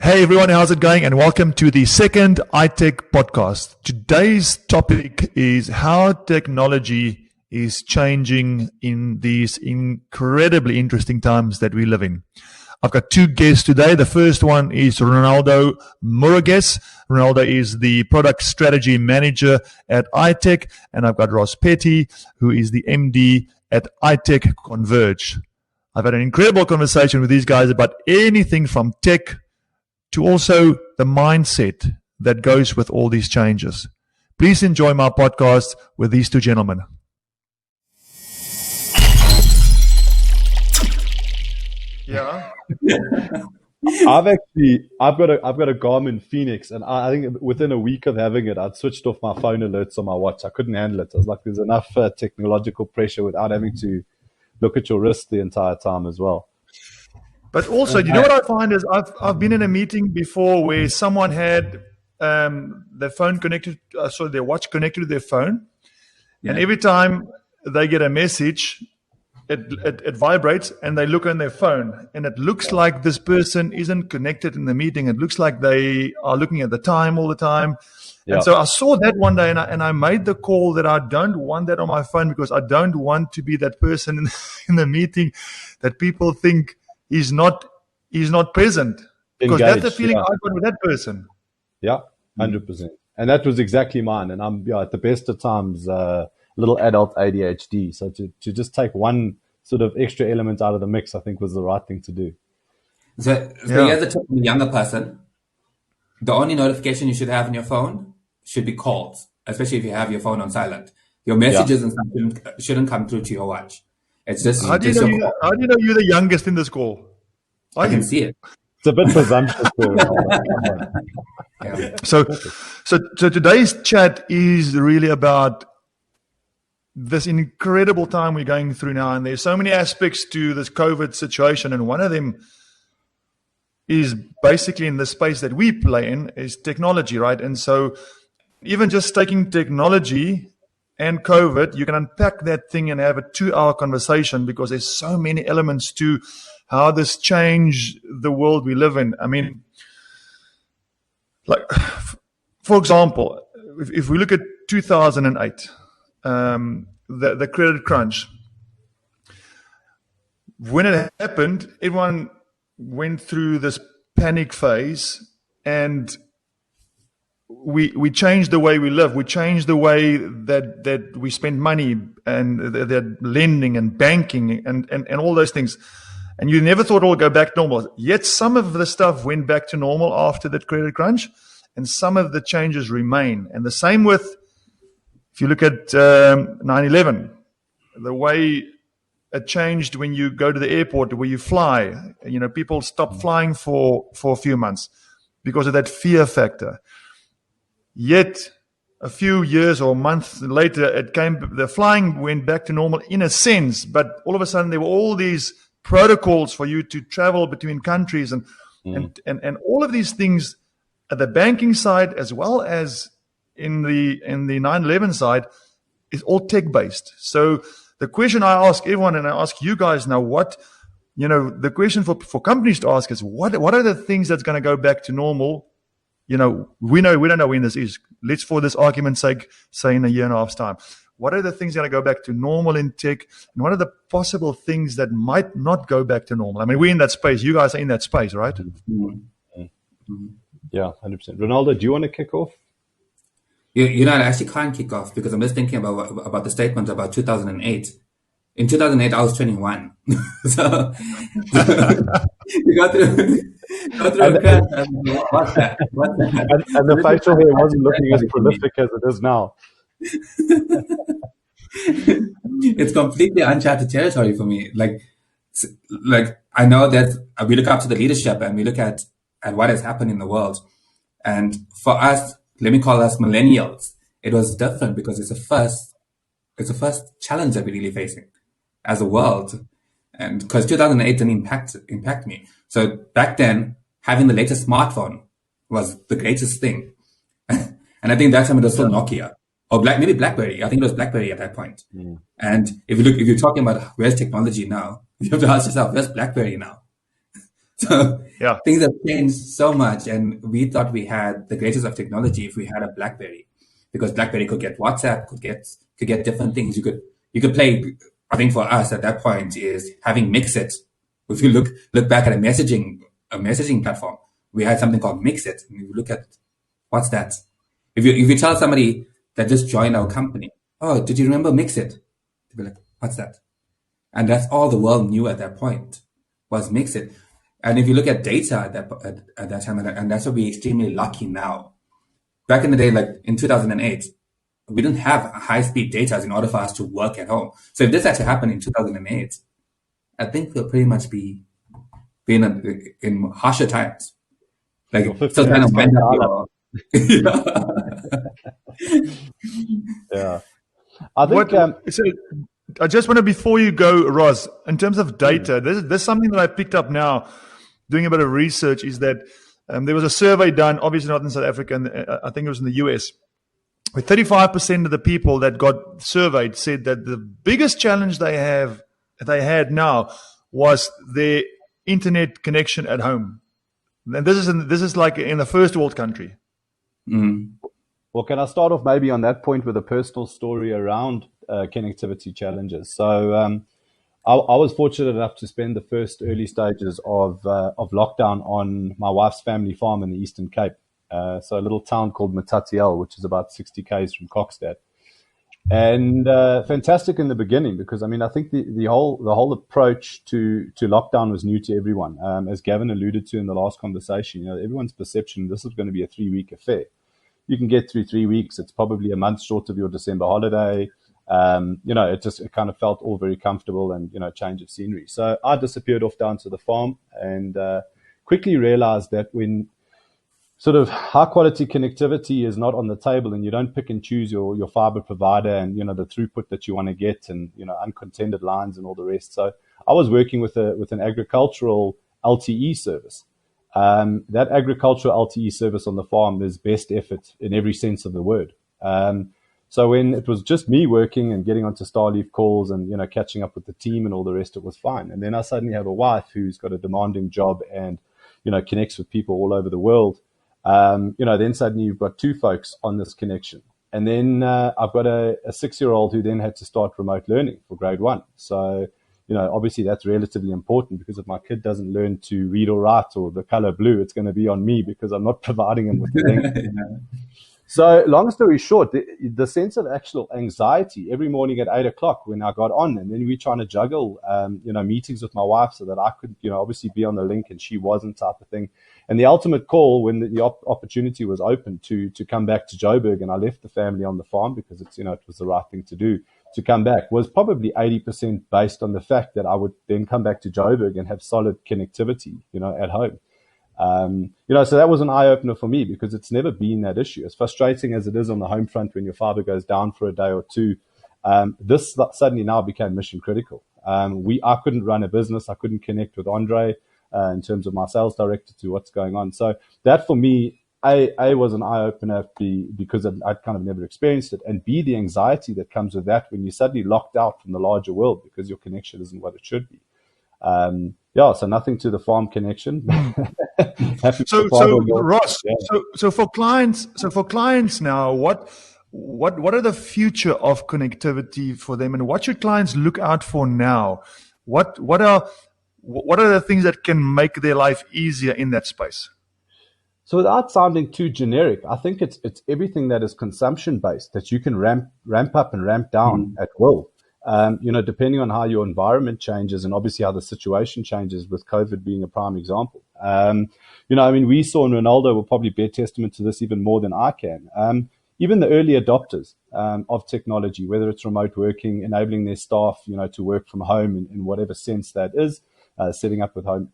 Hey everyone, how's it going? And welcome to the second Itec podcast. Today's topic is how technology is changing in these incredibly interesting times that we live in. I've got two guests today. The first one is Ronaldo Muragues. Ronaldo is the product strategy manager at Itec. And I've got Ross Petty, who is the MD at Itec Converge. I've had an incredible conversation with these guys about anything from tech to also the mindset that goes with all these changes. Please enjoy my podcast with these two gentlemen. Yeah. I've got a Garmin Phoenix, and I think within a week of having it, I'd switched off my phone alerts on my watch. I couldn't handle it. I was like, there's enough technological pressure without having to look at your wrist the entire time as well. But also, you know what I find is I've been in a meeting before where someone had their phone connected, their watch connected to their phone, and every time they get a message, it vibrates, and they look on their phone, and it looks like this person isn't connected in the meeting. It looks like they are looking at the time all the time. Yeah. And so I saw that one day, and I made the call that I don't want that on my phone because I don't want to be that person in the meeting that people think he's not present, because that's the feeling I got with that person. Yeah, 100%. And that was exactly mine. And I'm at the best of times, little adult ADHD. So to just take one sort of extra element out of the mix, I think was the right thing to do. So here's a tip from a younger person. The only notification you should have on your phone should be calls, especially if you have your phone on silent. Your messages and stuff shouldn't come through to your watch. It's just how do you know you're the youngest in this call? I can see it. It's a bit presumptuous. So today's chat is really about this incredible time we're going through now, and there's so many aspects to this COVID situation, and one of them is basically in the space that we play in is technology, right? And so even just taking technology and COVID, you can unpack that thing and have a 2-hour conversation, because there's so many elements to how this changed the world we live in. I mean, like, for example, if we look at 2008, the credit crunch, when it happened, everyone went through this panic phase, and we changed the way we live. We changed the way that we spend money, and that lending and banking and all those things. And you never thought it would go back to normal. Yet some of the stuff went back to normal after that credit crunch, and some of the changes remain. And the same with, if you look at 9/11, the way it changed when you go to the airport, where you fly. You know, people stopped flying for a few months because of that fear factor. Yet a few years or months later, the flying went back to normal in a sense, but all of a sudden there were all these protocols for you to travel between countries, and all of these things at the banking side as well as in the 9/11 side is all tech based. So the question I ask everyone, and I ask you guys now, the question for companies to ask is what are the things that's going to go back to normal? We don't know when this is. Let's, for this argument's sake, say in a year and a half's time. What are the things going to go back to normal in tech? And what are the possible things that might not go back to normal? I mean, we're in that space. You guys are in that space, right? Yeah, 100%. Ronaldo, do you want to kick off? I actually can't kick off, because I'm just thinking about the statement about 2008. In 2008, I was 21. So you got through a cut. What's that? And the facial hair wasn't looking as prolific as it is now. It's completely uncharted territory for me. Like I know that we look up to the leadership, and we look at what has happened in the world. And for us, let me call us millennials, it was different, because it's the first challenge that we're really facing as a world. And because 2008 didn't impact me. So back then, having the latest smartphone was the greatest thing. And I think that time it was still Nokia, or maybe BlackBerry. I think it was BlackBerry at that point. And if you're talking about where's technology now, you have to ask yourself, where's BlackBerry now? So Yeah. things have changed so much, and we thought we had the greatest of technology if we had a BlackBerry, because BlackBerry could get WhatsApp, could get different things. You could play. I think for us at that point is having Mixit. If you look back at a messaging platform, we had something called Mixit. And you look at what's that? If you tell somebody that just joined our company, oh, did you remember Mixit? They'd be like, what's that? And that's all the world knew at that point was Mixit. And if you look at data at that time, and that's why we're extremely lucky now. Back in the day, like in 2008, we didn't have high-speed data in order for us to work at home. So if this had to happen in 2008, I think we'll pretty much be in harsher times. Like Your 50 still trying to minutes wind up dial-up. your. Yeah. I think So I just want to, before you go, Roz, in terms of data, there's something that I picked up now doing a bit of research, is that there was a survey done, obviously not in South Africa, and I think it was in the US, where 35% of the people that got surveyed said that the biggest challenge they had now was their internet connection at home. And this is like in a first world country. Well, can I start off maybe on that point with a personal story around connectivity challenges? So I was fortunate enough to spend the first early stages of lockdown on my wife's family farm in the Eastern Cape. So a little town called Matatiel, which is about 60 k's from Kokstad. And fantastic in the beginning, because I mean, I think the whole approach to lockdown was new to everyone. As Gavin alluded to in the last conversation, everyone's perception, this is going to be a 3-week affair. You can get through 3 weeks. It's probably a month short of your December holiday. It kind of felt all very comfortable and, change of scenery. So I disappeared off down to the farm and quickly realized that when sort of high quality connectivity is not on the table and you don't pick and choose your fiber provider and, the throughput that you want to get and, uncontended lines and all the rest. So I was working with an agricultural LTE service. That agricultural LTE service on the farm is best effort in every sense of the word. So when it was just me working and getting onto Starleaf calls and, catching up with the team and all the rest, it was fine. And then I suddenly have a wife who's got a demanding job and, connects with people all over the world. Then suddenly you've got two folks on this connection. And then I've got a 6-year-old who then had to start remote learning for grade 1. So, obviously that's relatively important, because if my kid doesn't learn to read or write or the color blue, it's going to be on me because I'm not providing him with the link. So long story short, the sense of actual anxiety every morning at 8 o'clock when I got on, and then we trying to juggle, meetings with my wife so that I could, obviously be on the link and she wasn't, type of thing. And the ultimate call when the opportunity was open to come back to Joburg, and I left the family on the farm because it's, it was the right thing to do, to come back, was probably 80% based on the fact that I would then come back to Joburg and have solid connectivity, at home. So that was an eye opener for me, because it's never been that issue. As frustrating as it is on the home front when your fiber goes down for a day or two, this suddenly now became mission critical. I couldn't run a business. I couldn't connect with Andre in terms of my sales director to what's going on. So that for me, A was an eye opener because I'd kind of never experienced it, and B, the anxiety that comes with that when you're suddenly locked out from the larger world because your connection isn't what it should be. So nothing to the farm connection. So Ross, so for clients now, what are the future of connectivity for them, and what should clients look out for now? What are the things that can make their life easier in that space? So without sounding too generic, I think it's everything that is consumption based that you can ramp up and ramp down at will. Depending on how your environment changes and obviously how the situation changes, with COVID being a prime example. We saw, and Ronaldo will probably bear testament to this even more than I can. Even the early adopters of technology, whether it's remote working, enabling their staff, to work from home in whatever sense that is, setting up with home.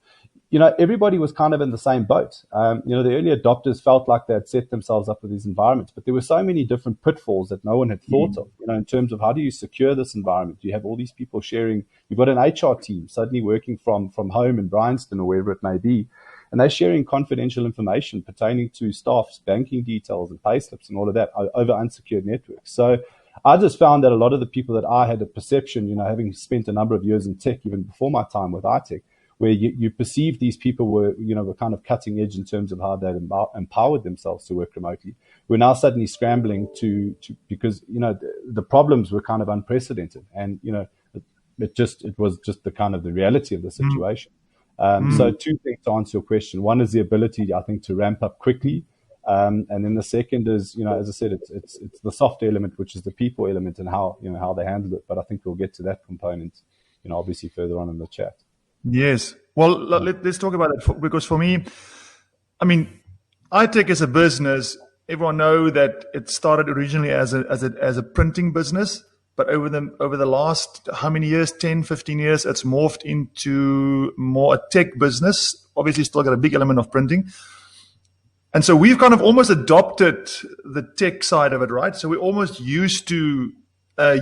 Everybody was kind of in the same boat. The early adopters felt like they had set themselves up with these environments, but there were so many different pitfalls that no one had thought of, in terms of how do you secure this environment? You have all these people sharing, you've got an HR team suddenly working from home in Bryanston or wherever it may be, and they're sharing confidential information pertaining to staff's banking details and payslips and all of that over unsecured networks. So I just found that a lot of the people that I had a perception, having spent a number of years in tech, even before my time with Itec, where you perceive these people were kind of cutting edge in terms of how they empowered themselves to work remotely. We're now suddenly scrambling to because, the problems were kind of unprecedented, and, it was just the kind of the reality of the situation. So two things to answer your question. One is the ability, I think, to ramp up quickly. And then the second is, as I said, it's the soft element, which is the people element, and how they handle it. But I think we'll get to that component, obviously further on in the chat. Yes. Well, let's talk about it, because for me, I mean, Itec is a business. Everyone know that it started originally as a printing business, but over the last how many years, 10, 15 years, it's morphed into more a tech business. Obviously, still got a big element of printing. And so we've kind of almost adopted the tech side of it, right? So we're almost used to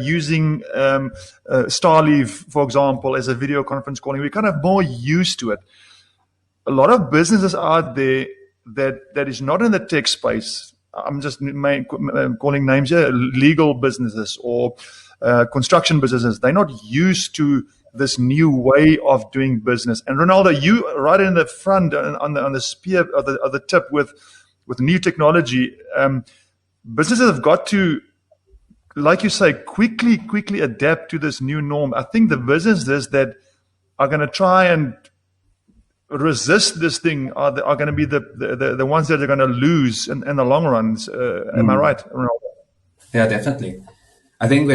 using Starleaf, for example, as a video conference calling. We're kind of more used to it. A lot of businesses out there that is not in the tech space. I'm just calling names here, legal businesses or construction businesses. They're not used to this new way of doing business. And Ronaldo, you right in the front on the spear of the tip with new technology. Businesses have got to, like you say, quickly adapt to this new norm. I think the businesses that are going to try and resist this thing are going to be the ones that are going to lose in the long run. Am I right, Ronaldo? Yeah, definitely. I think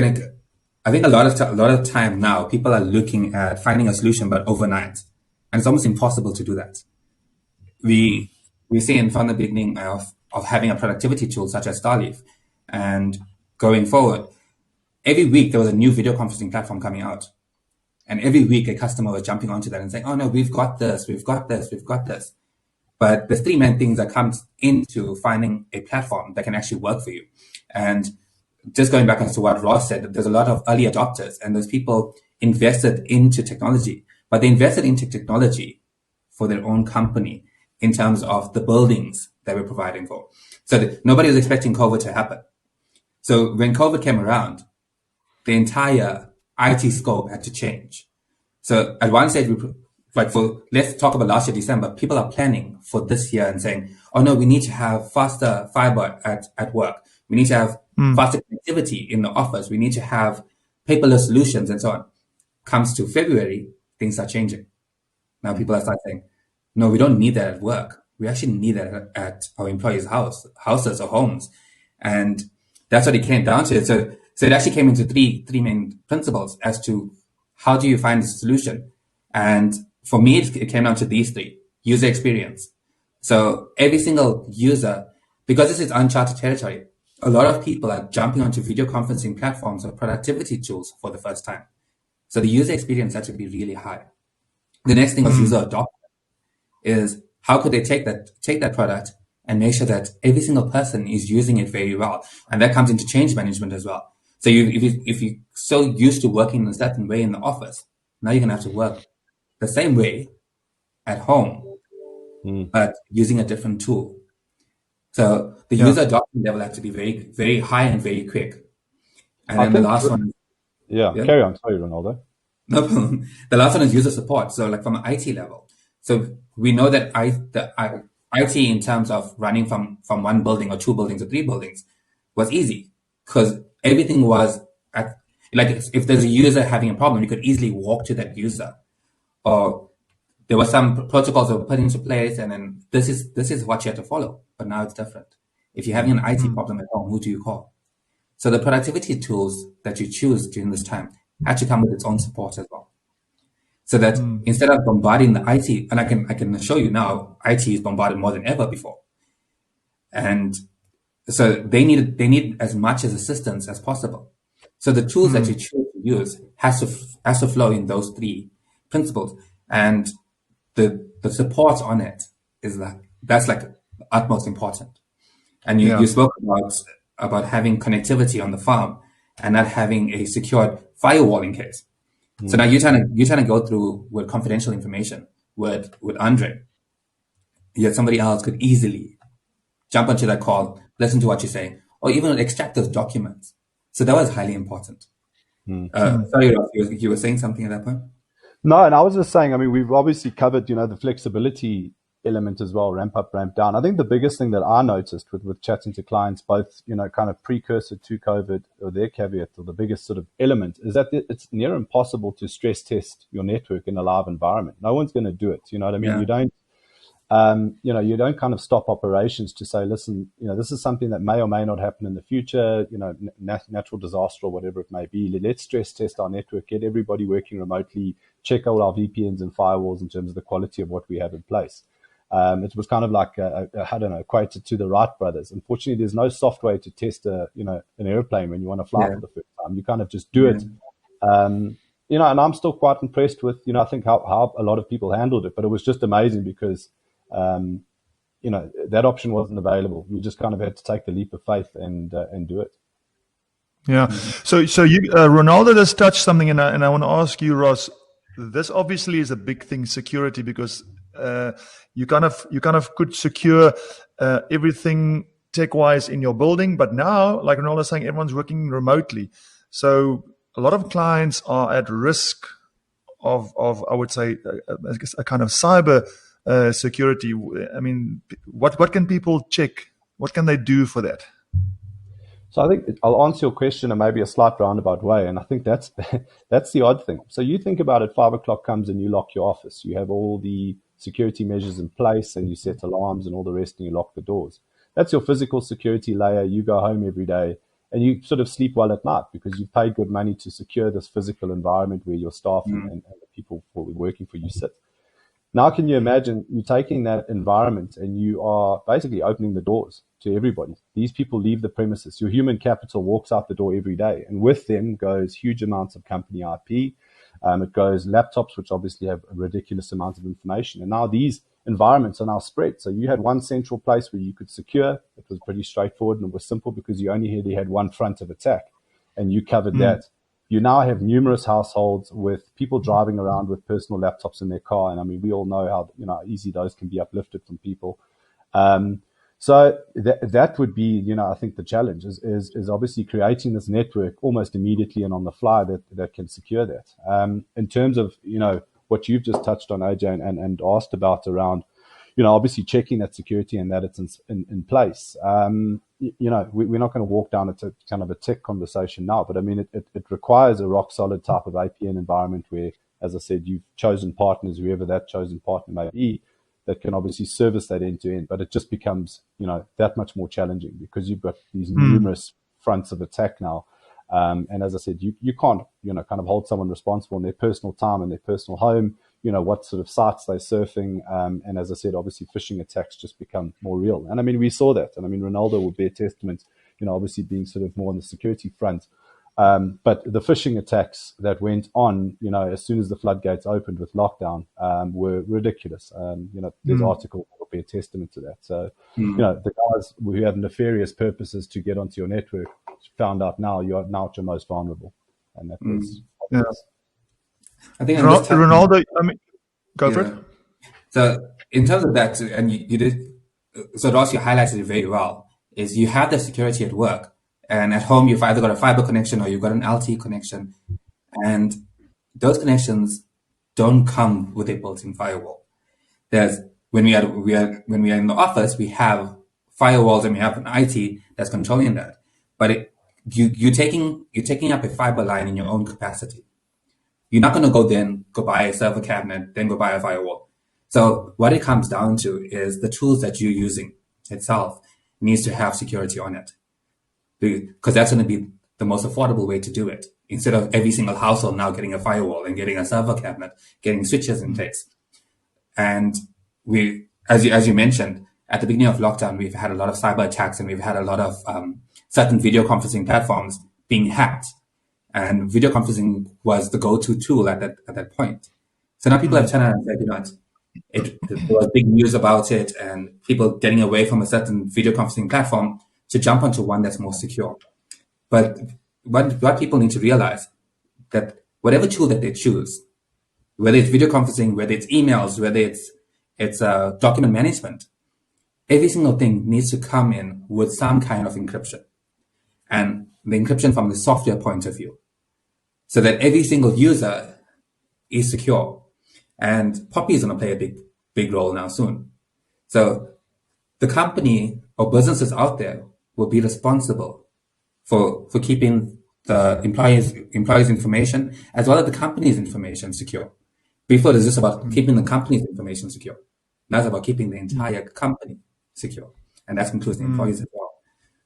a lot of time now, people are looking at finding a solution, but overnight, and it's almost impossible to do that. We see from the beginning of having a productivity tool such as Starleaf, and going forward, every week there was a new video conferencing platform coming out, and every week a customer was jumping onto that and saying, "Oh no, we've got this, we've got this, we've got this." But there's three main things that comes into finding a platform that can actually work for you, and just going back to what Ross said, there's a lot of early adopters and those people invested into technology, but they invested into technology for their own company in terms of the buildings that we're providing for. So nobody was expecting COVID to happen. So when COVID came around, the entire IT scope had to change. So at one stage, let's talk about last year, December, people are planning for this year and saying, oh no, we need to have faster fiber at work. We need to have faster connectivity in the office. We need to have paperless solutions and so on. Comes to February, things are changing. Now people are starting saying, no, we don't need that at work. We actually need that at our employees' houses or homes. And that's what it came down to. So it actually came into three main principles as to how do you find a solution. And for me, it came down to these three: user experience. So every single user, because this is uncharted territory, a lot of people are jumping onto video conferencing platforms or productivity tools for the first time. So the user experience had to be really high. The next thing was user adoption. Is how could they take that product and make sure that every single person is using it very well, and that comes into change management as well. So if you're so used to working in a certain way in the office, now you're gonna have to work the same way at home, but using a different tool. So the user adoption level had to be very, very high and very quick. And then the last one. Yeah, carry on. Sorry, Ronaldo. No problem. The last one is user support. So like from an IT level. So we know that the IT in terms of running from one building or two buildings or three buildings was easy, because everything was if there's a user having a problem, you could easily walk to that user, or there were some protocols that were put into place, and then this is what you have to follow. But now it's different. If you're having an IT problem at home, who do you call? So the productivity tools that you choose during this time had to come with its own support as well. So that instead of bombarding the IT, and I can show you now, IT is bombarded more than ever before. And so they need as much as assistance as possible. So the tools that you choose to use has to flow in those three principles. And the support on it is that's utmost important. And you spoke about having connectivity on the farm and not having a secured firewall in case. So now you're trying to go through with confidential information with Andre. Yet somebody else could easily jump onto that call, listen to what you're saying, or even extract those documents. So that was highly important. Sorry, Ross, you were saying something at that point? No, and I was just saying, I mean, we've obviously covered, the flexibility element as well, ramp up, ramp down. I think the biggest thing that I noticed with chatting to clients, both, kind of precursor to COVID or their caveat, or the biggest sort of element is that it's near impossible to stress test your network in a live environment. No one's going to do it. You know what I mean? Yeah. You don't kind of stop operations to say, listen, this is something that may or may not happen in the future, natural disaster or whatever it may be. Let's stress test our network, get everybody working remotely, check all our VPNs and firewalls in terms of the quality of what we have in place. It was kind of like, I don't know, equated to the Wright brothers. Unfortunately, there's no software to test an airplane when you want to fly for the first time. You kind of just do it. And I'm still quite impressed with, I think how a lot of people handled it, but it was just amazing because, that option wasn't available. You just kind of had to take the leap of faith and do it. Yeah. So you, Ronaldo has touched something, and I want to ask you, Ross. This obviously is a big thing, security, because you kind of could secure everything tech-wise in your building, but now, like Ronaldo is saying, everyone's working remotely. So a lot of clients are at risk of I would say a kind of cyber security. I mean, what can people check? What can they do for that? So I think I'll answer your question in maybe a slight roundabout way, and I think that's that's the odd thing. So you think about it: 5 o'clock comes and you lock your office. You have all the security measures in place, and you set alarms and all the rest, and you lock the doors. That's your physical security layer. You go home every day, and you sort of sleep well at night because you've paid good money to secure this physical environment where your staff and the people working for you sit. Now, can you imagine you taking that environment and you are basically opening the doors to everybody? These people leave the premises. Your human capital walks out the door every day, and with them goes huge amounts of company IP. It goes laptops, which obviously have a ridiculous amount of information. And now these environments are now spread. So you had one central place where you could secure. It was pretty straightforward, and it was simple because you only really had one front of attack, and you covered that. You now have numerous households with people driving around with personal laptops in their car. And I mean, we all know how easy those can be uplifted from people. So that would be, I think the challenge is obviously creating this network almost immediately and on the fly that can secure that. In terms of, what you've just touched on, AJ, and asked about around, obviously checking that security and that it's in place. We're not going to walk down a kind of a tech conversation now, but I mean, it requires a rock solid type of APN environment where, as I said, you've chosen partners, whoever that chosen partner may be, that can obviously service that end to end. But it just becomes, that much more challenging because you've got these numerous fronts of attack now. And as I said, you can't, kind of hold someone responsible in their personal time and their personal home, what sort of sites they're surfing. And as I said, obviously phishing attacks just become more real. And I mean, we saw that. And I mean, Ronaldo would bear testament, obviously being sort of more on the security front. But the phishing attacks that went on, as soon as the floodgates opened with lockdown, were ridiculous. There's articles that will be a testament to that. So, the guys who had nefarious purposes to get onto your network found out now you're now at your most vulnerable. And that was obvious. I think Ronaldo, I mean, go for it. So in terms of that, and you did, so Ross, you highlighted it very well, is you have the security at work, and at home you've either got a fiber connection or you've got an LTE connection, and those connections don't come with a built-in firewall. There's when we are in the office, we have firewalls and we have an IT that's controlling that, but you're taking up a fiber line in your own capacity. You're not going to go buy a server cabinet, then go buy a firewall. So what it comes down to is the tools that you're using itself needs to have security on it, because that's going to be the most affordable way to do it. Instead of every single household now getting a firewall and getting a server cabinet, getting switches in place. And we, as you mentioned, at the beginning of lockdown, we've had a lot of cyber attacks and we've had a lot of certain video conferencing platforms being hacked. And video conferencing was the go-to tool at that point. So now people have turned around and said, there was big news about it and people getting away from a certain video conferencing platform to jump onto one that's more secure. But what people need to realize that whatever tool that they choose, whether it's video conferencing, whether it's emails, whether it's document management, every single thing needs to come in with some kind of encryption. And the encryption from the software point of view, so that every single user is secure. And Poppy is going to play a big role now soon. So the company or businesses out there will be responsible for keeping the employees' information as well as the company's information secure. Before, it's just about keeping the company's information secure. Now it's about keeping the entire company secure. And that includes the employees as well.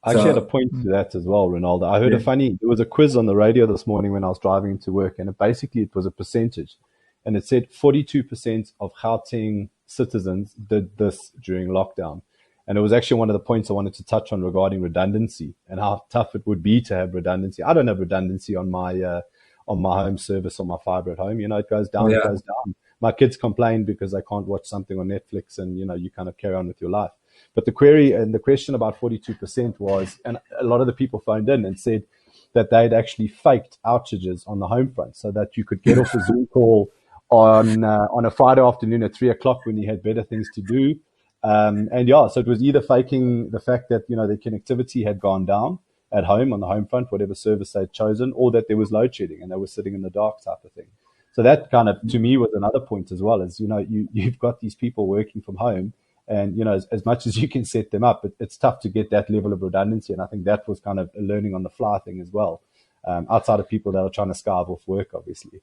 I actually had a point to that as well, Ronaldo. I heard there was a quiz on the radio this morning when I was driving to work, and it was a percentage. And it said 42% of Gauteng citizens did this during lockdown. And it was actually one of the points I wanted to touch on regarding redundancy and how tough it would be to have redundancy. I don't have redundancy on my home service or my fiber at home. It goes down, it goes down. My kids complain because they can't watch something on Netflix, and, you kind of carry on with your life. But the query and the question about 42% was, and a lot of the people phoned in and said that they'd actually faked outages on the home front so that you could get off a Zoom call on a Friday afternoon at 3:00 when you had better things to do. So it was either faking the fact that, the connectivity had gone down at home on the home front, whatever service they'd chosen, or that there was load shedding and they were sitting in the dark type of thing. So that kind of, to me, was another point as well, is, you've got these people working from home, and, as much as you can set them up, it's tough to get that level of redundancy. And I think that was kind of a learning on the fly thing as well, outside of people that are trying to skive off work, obviously.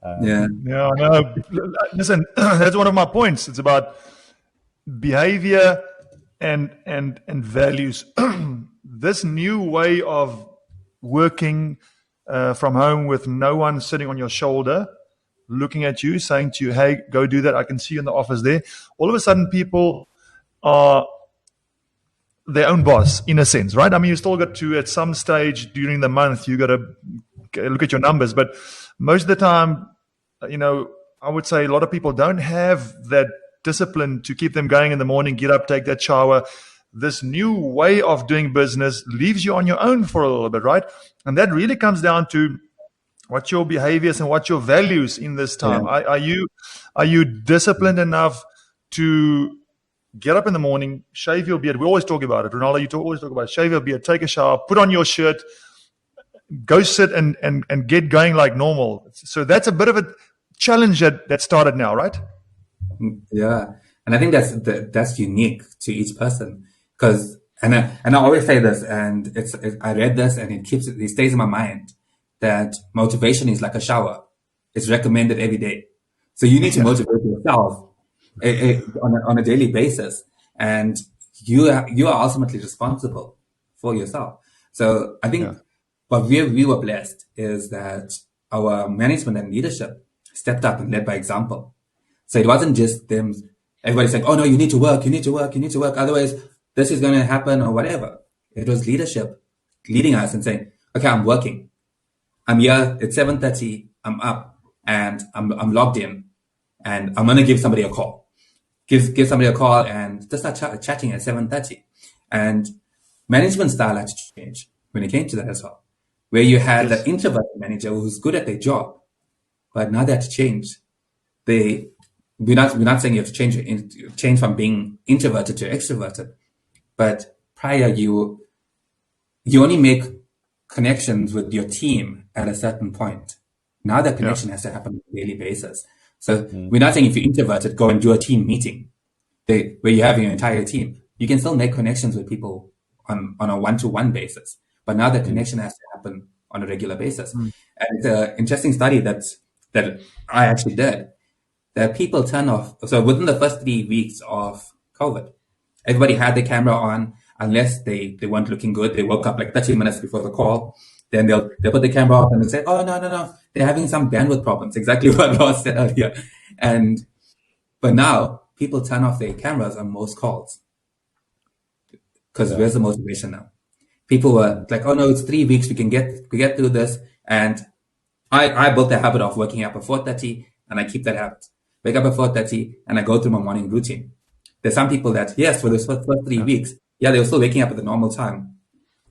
No. Listen, that's one of my points. It's about behavior and values. This new way of working from home with no one sitting on your shoulder, looking at you, saying to you, hey, go do that. I can see you in the office there. All of a sudden, people are their own boss, in a sense, right? I mean, you still got to, at some stage during the month, you got to look at your numbers. But most of the time, I would say a lot of people don't have that discipline to keep them going in the morning, get up, take that shower. This new way of doing business leaves you on your own for a little bit, right? And that really comes down to what's your behaviors and what's your values in this time. Yeah. Are you disciplined enough to get up in the morning, shave your beard? We always talk about it. Ronaldo, you always talk about it. Shave your beard, take a shower, put on your shirt, go sit and get going like normal. So that's a bit of a challenge that started now, right? Yeah. And I think that's unique to each person. Because, and I always say this, and I read this and it stays in my mind, that motivation is like a shower. It's recommended every day. So you need to motivate yourself on a daily basis, and you are ultimately responsible for yourself. So I think what we were blessed is that our management and leadership stepped up and led by example. So it wasn't just them, everybody saying, oh no, you need to work, otherwise this is going to happen or whatever. It was leadership leading us and saying, okay, I'm working. I'm here, it's 7:30, I'm up, and I'm logged in, and I'm going to give somebody a call. Give somebody a call and just start chatting at 7:30. And management style had to change when it came to that as well, where you had the introverted manager who's good at their job, but now they had to change. We're not saying you have to change from being introverted to extroverted, but prior you only make connections with your team at a certain point. Now that connection has to happen on a daily basis. So we're not saying if you're introverted, go and do a team meeting where you have your entire team. You can still make connections with people on a one-to-one basis. But now that connection has to happen on a regular basis. And it's an interesting study that I actually did, that people turn off. So within the first 3 weeks of COVID, everybody had their camera on, unless they weren't looking good. They woke up like 30 minutes before the call. Then they'll put the camera off and they'll say, oh, no. They're having some bandwidth problems. Exactly what Ross said earlier. But now people turn off their cameras on most calls. Because where's the motivation now? People were like, oh no, it's 3 weeks. We get through this. And I built the habit of waking up at 4:30, and I keep that habit. Wake up at 4:30 and I go through my morning routine. There's some people that, yes, for the first 3 weeks, they were still waking up at the normal time.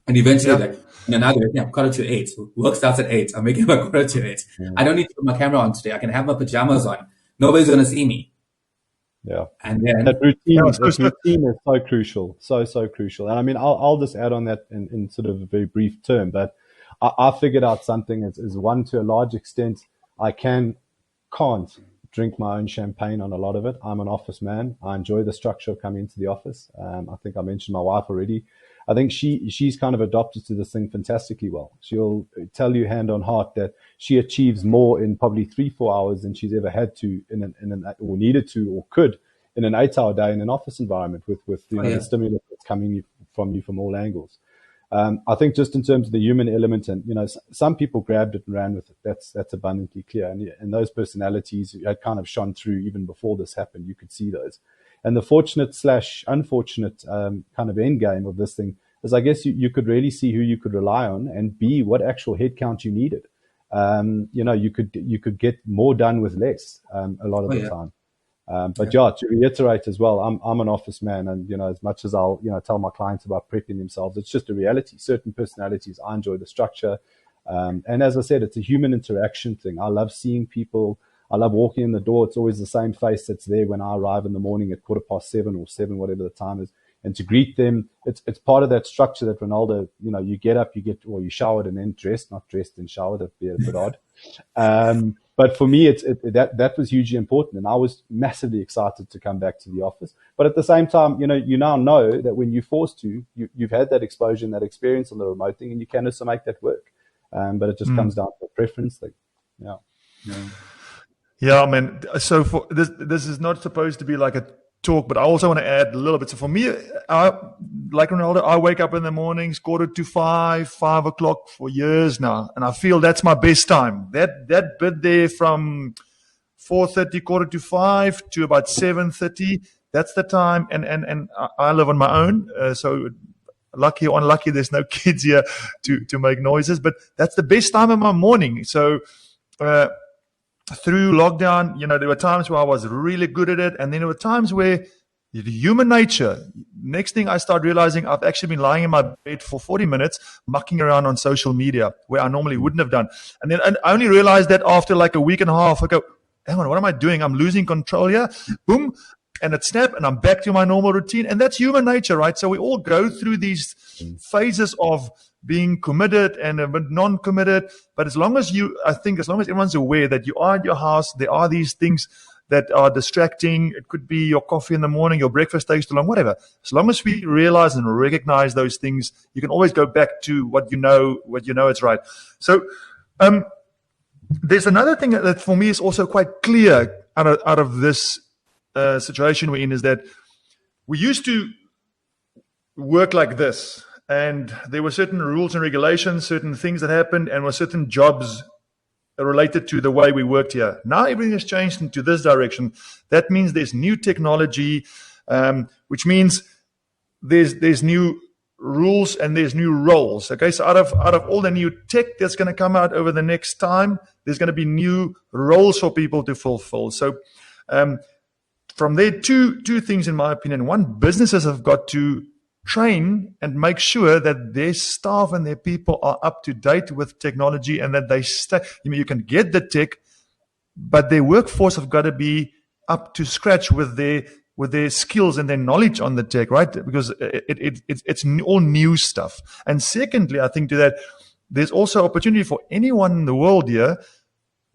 And eventually, now they're waking up 7:45. Work starts at 8. I'm waking up at 7:45. I don't need to put my camera on today. I can have my pajamas on. Nobody's going to see me. Yeah. And then that routine is so crucial. So crucial. And I mean, I'll just add on that in sort of a very brief term, but I figured out something is one, to a large extent, I can can't drink my own champagne on a lot of it. I'm an office man. I enjoy the structure of coming into the office. I think I mentioned my wife already. I think she's kind of adopted to this thing fantastically well. She'll tell you hand on heart that she achieves more in probably 3-4 hours than she's ever had to or needed to or could in an 8-hour day in an office environment with the stimulus that's coming from you from all angles. I think just in terms of the human element, and some people grabbed it and ran with it. That's abundantly clear, and those personalities had kind of shone through even before this happened. You could see those, and the fortunate/unfortunate kind of end game of this thing is, I guess you could really see who you could rely on, and B, what actual headcount you needed. You could get more done with less a lot of the time. But to reiterate as well, I'm an office man, and as much as I'll tell my clients about prepping themselves, it's just a reality. Certain personalities, I enjoy the structure, and as I said, it's a human interaction thing. I love seeing people. I love walking in the door. It's always the same face that's there when I arrive in the morning at 7:15 or 7, whatever the time is, and to greet them. It's part of that structure that Ronaldo, you get up, you showered and then dressed, not dressed and showered. That'd be a bit odd. But for me, that was hugely important, and I was massively excited to come back to the office. But at the same time, you now know that when you're forced to, you've had that exposure and that experience on the remote thing, and you can also make that work. But it just comes down to a preference thing. Yeah, man. So for this is not supposed to be like a talk, but I also want to add a little bit. So for me, like Ronaldo, I wake up in the mornings, 4:45, 5 o'clock for years now. And I feel that's my best time. That bit there from 4:30, 4:45 to about 7:30, that's the time. And I live on my own. So lucky or unlucky, there's no kids here to make noises, but that's the best time of my morning. So, through lockdown, there were times where I was really good at it. And then there were times where human nature, next thing I start realizing, I've actually been lying in my bed for 40 minutes, mucking around on social media where I normally wouldn't have done. And then I only realized that after like a week and a half, I go, hang on, what am I doing? I'm losing control here. Boom. And it snapped and I'm back to my normal routine. And that's human nature, right? So we all go through these phases of being committed and a bit non-committed. But as long as everyone's aware that you are at your house, there are these things that are distracting. It could be your coffee in the morning, your breakfast takes too long, whatever. As long as we realize and recognize those things, you can always go back to what you know it's right. So there's another thing that for me is also quite clear out of this situation we're in, is that we used to work like this. And there were certain rules and regulations, certain things that happened, and were certain jobs related to the way we worked here. Now everything has changed into this direction. That means there's new technology, which means there's new rules and there's new roles. Okay, so out of all the new tech that's going to come out over the next time, there's going to be new roles for people to fulfill. So from there, two things in my opinion. One, businesses have got to train and make sure that their staff and their people are up to date with technology, and that they stay. You can get the tech, but their workforce have got to be up to scratch with their skills and their knowledge on the tech, right? Because it's all new stuff. And secondly, I think to that, there's also opportunity for anyone in the world here.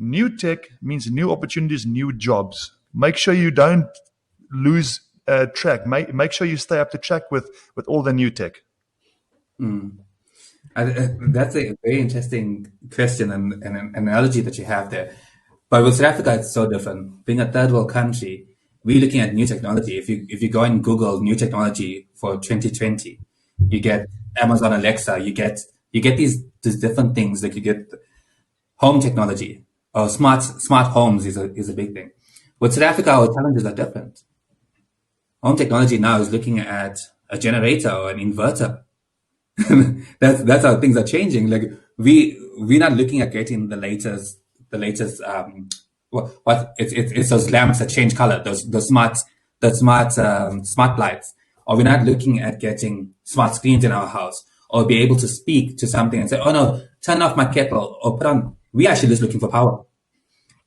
New tech means new opportunities, new jobs. Make sure you don't lose track. Make sure you stay up to track with all the new tech. That's a very interesting question and an analogy that you have there. But with South Africa, it's so different. Being a third world country, we're looking at new technology. If you go and Google new technology for 2020, you get Amazon Alexa. You get these different things. Like you get home technology or smart homes is a big thing. With South Africa, our challenges are different. Home technology now is looking at a generator or an inverter. That's how things are changing. Like we're not looking at getting the latest it's those lamps that change color, those smart lights. Or we're not looking at getting smart screens in our house, or be able to speak to something and say, oh no, turn off my kettle or put on. We actually just looking for power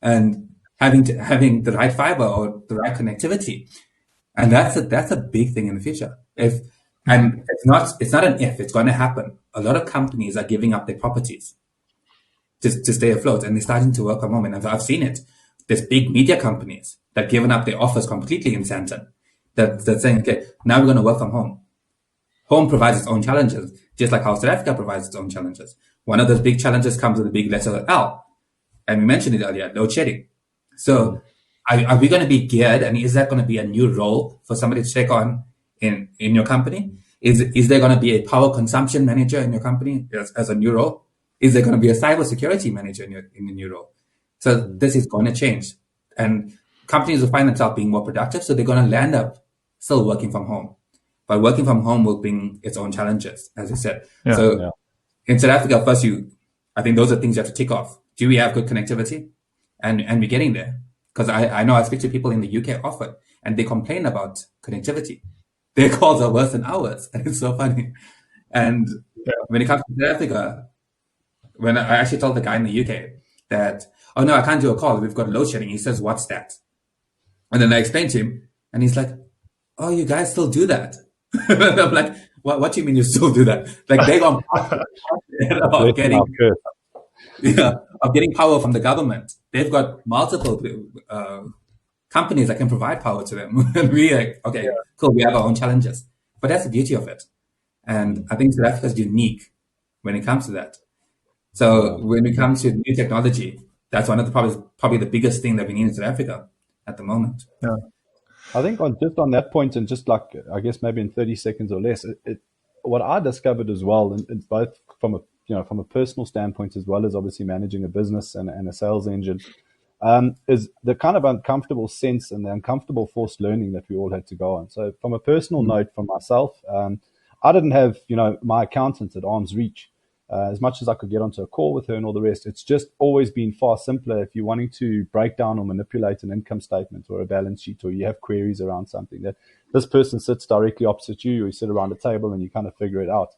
and having the right fiber or the right connectivity. And that's a big thing in the future. And it's not an if, it's going to happen. A lot of companies are giving up their properties to stay afloat, and they're starting to work from home. And I've seen it. there's big media companies that have given up their office completely in Sandton. That's saying, okay, now we're going to work from home. Home provides its own challenges, just like how South Africa provides its own challenges. One of those big challenges comes with a big letter L. And we mentioned it earlier, load shedding. So are we going to be geared, and is that going to be a new role for somebody to take on in your company? Is there going to be a power consumption manager in your company as a new role? Is there going to be a cybersecurity manager in the new role? So this is going to change. And companies will find themselves being more productive, so they're going to land up still working from home. But working from home will bring its own challenges, as I said. In South Africa, first, I think those are things you have to tick off. Do we have good connectivity? And we're getting there. Because I know I speak to people in the UK often, and they complain about connectivity. Their calls are worse than ours. And it's so funny. And when it comes to South Africa, when I actually told the guy in the UK that, oh no, I can't do a call, we've got load shedding. He says, what's that? And then I explained to him, and he's like, oh, you guys still do that? And I'm like, what do you mean you still do that? Like they're on of getting power from the government. They've got multiple companies that can provide power to them. And we're like, okay, cool, we have our own challenges. But that's the beauty of it. And I think South Africa is unique when it comes to that. So when it comes to new technology, that's one of the probably the biggest thing that we need in South Africa at the moment. Yeah. I think on that point, and just like, I guess maybe in 30 seconds or less, what I discovered as well, and both from a personal standpoint as well as obviously managing a business and a sales engine, is the kind of uncomfortable sense and the uncomfortable forced learning that we all had to go on. So from a personal note, for myself, I didn't have my accountant at arm's reach. As much as I could get onto a call with her and all the rest, it's just always been far simpler if you're wanting to break down or manipulate an income statement or a balance sheet, or you have queries around something, that this person sits directly opposite you, or you sit around a table and you kind of figure it out.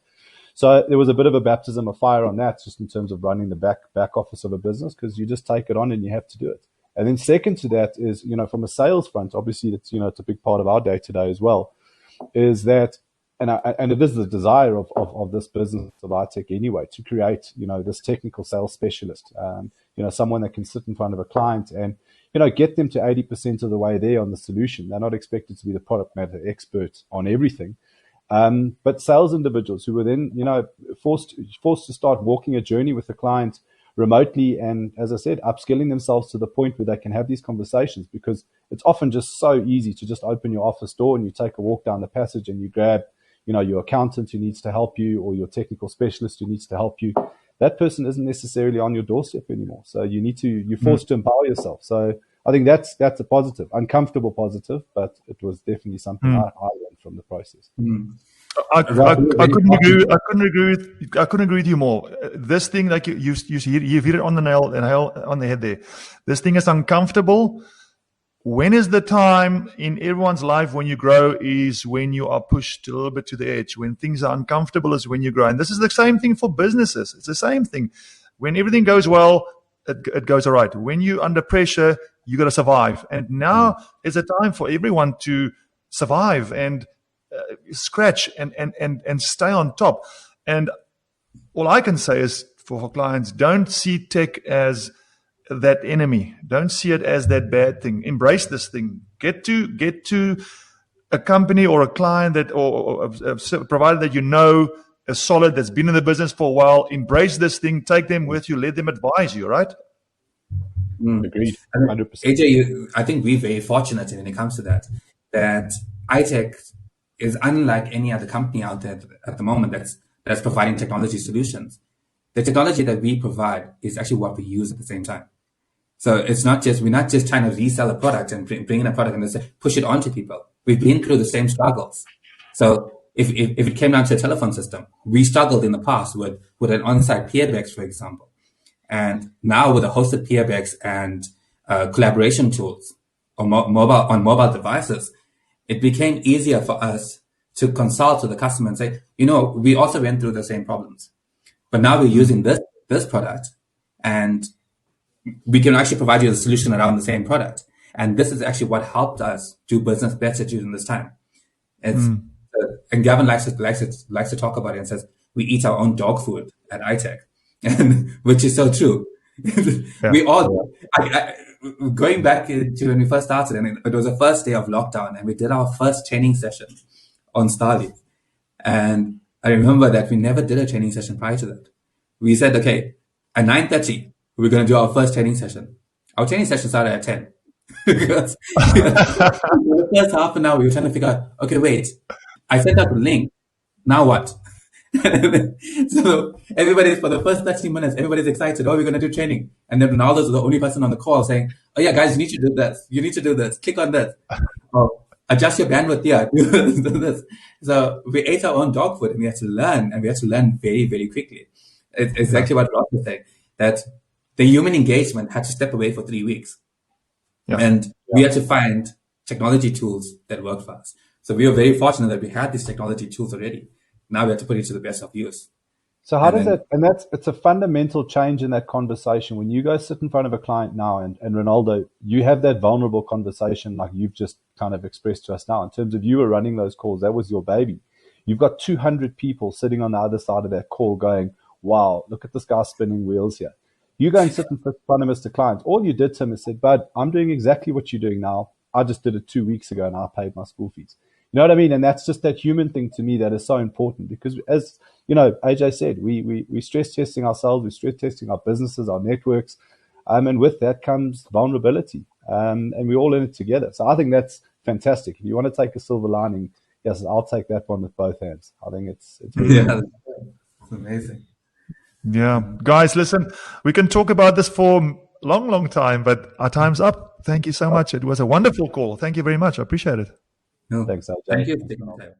So there was a bit of a baptism of fire on that, just in terms of running the back office of a business, because you just take it on and you have to do it. And then second to that is, from a sales front, obviously it's a big part of our day to day as well, is that, and it is the desire of this business of Itec anyway, to create, this technical sales specialist, someone that can sit in front of a client and, get them to 80% of the way there on the solution. They're not expected to be the product matter expert on everything. But sales individuals who were then, forced to start walking a journey with the client remotely, and as I said, upskilling themselves to the point where they can have these conversations, because it's often just so easy to just open your office door and you take a walk down the passage and you grab your accountant who needs to help you, or your technical specialist who needs to help you. That person isn't necessarily on your doorstep anymore. So you're forced to empower yourself. So I think that's a positive, uncomfortable positive, but it was definitely something I learned from the process. I couldn't agree with you more. This thing, like you've hit it on the nail on the head there. This thing is uncomfortable. When is the time in everyone's life when you grow is when you are pushed a little bit to the edge. When things are uncomfortable is when you grow. And this is the same thing for businesses. It's the same thing. When everything goes well, it goes all right. When you're under pressure, you got to survive. And now is a time for everyone to survive and scratch and stay on top. And all I can say is for clients, don't see tech as that enemy. Don't see it as that bad thing. Embrace this thing. Get to a company or a client that or a provider that is solid, that's been in the business for a while. Embrace this thing. Take them with you. Let them advise you. Right? Agreed. 100%. AJ, I think we're very fortunate when it comes to that Itec is unlike any other company out there at the moment that's providing technology solutions. The technology that we provide is actually what we use at the same time. So we're not just trying to resell a product and bring in a product and just push it onto people. We've been through the same struggles. So if it came down to a telephone system, we struggled in the past with an on-site peerbags, for example. And now with a hosted peerbags and collaboration tools on mobile devices, it became easier for us to consult with the customer and say, we also went through the same problems, but now we're using this product, and we can actually provide you a solution around the same product. And this is actually what helped us do business better during this time. And Gavin likes to talk about it and says, we eat our own dog food at Itec, which is so true. Yeah. We all, going back to when we first started, and it was the first day of lockdown, and we did our first training session on Starleaf. And I remember that we never did a training session prior to that. We said, okay, at 9:30, we're going to do our first training session. Our training session started at 10. Because the first half an hour, we were trying to figure out, okay, wait, I sent out the link. Now what? So everybody, for the first 30 minutes, everybody's excited. Oh, we're going to do training. And then Ronaldo's the only person on the call saying, oh yeah, guys, you need to do this. You need to do this. Click on this. Oh, adjust your bandwidth here. Do this. So we ate our own dog food and we had to learn, and we had to learn very, very quickly. It's exactly what Ross was saying, that the human engagement had to step away for 3 weeks. Yeah. And we had to find technology tools that worked for us. So we were very fortunate that we had these technology tools already. Now we have to put it to the best of use. So how does that, and it's a fundamental change in that conversation. When you go sit in front of a client now, and Ronaldo, you have that vulnerable conversation like you've just kind of expressed to us now, in terms of you were running those calls, that was your baby. You've got 200 people sitting on the other side of that call going, wow, look at this guy spinning wheels here. You go and sit in front of Mr. Client. All you did to him is said, bud, I'm doing exactly what you're doing now. I just did it 2 weeks ago and I paid my school fees. You know what I mean? And that's just that human thing to me that is so important, because as you know, AJ said, we stress testing ourselves, we stress testing our businesses, our networks, and with that comes vulnerability, and we're all in it together. So I think that's fantastic. If you want to take a silver lining, yes, I'll take that one with both hands. I think it's it's amazing. Yeah. Guys, listen, we can talk about this for a long, long time, but our time's up. Thank you so much. It was a wonderful call. Thank you very much. I appreciate it. No, Thanks, AJ. thank you for taking the time.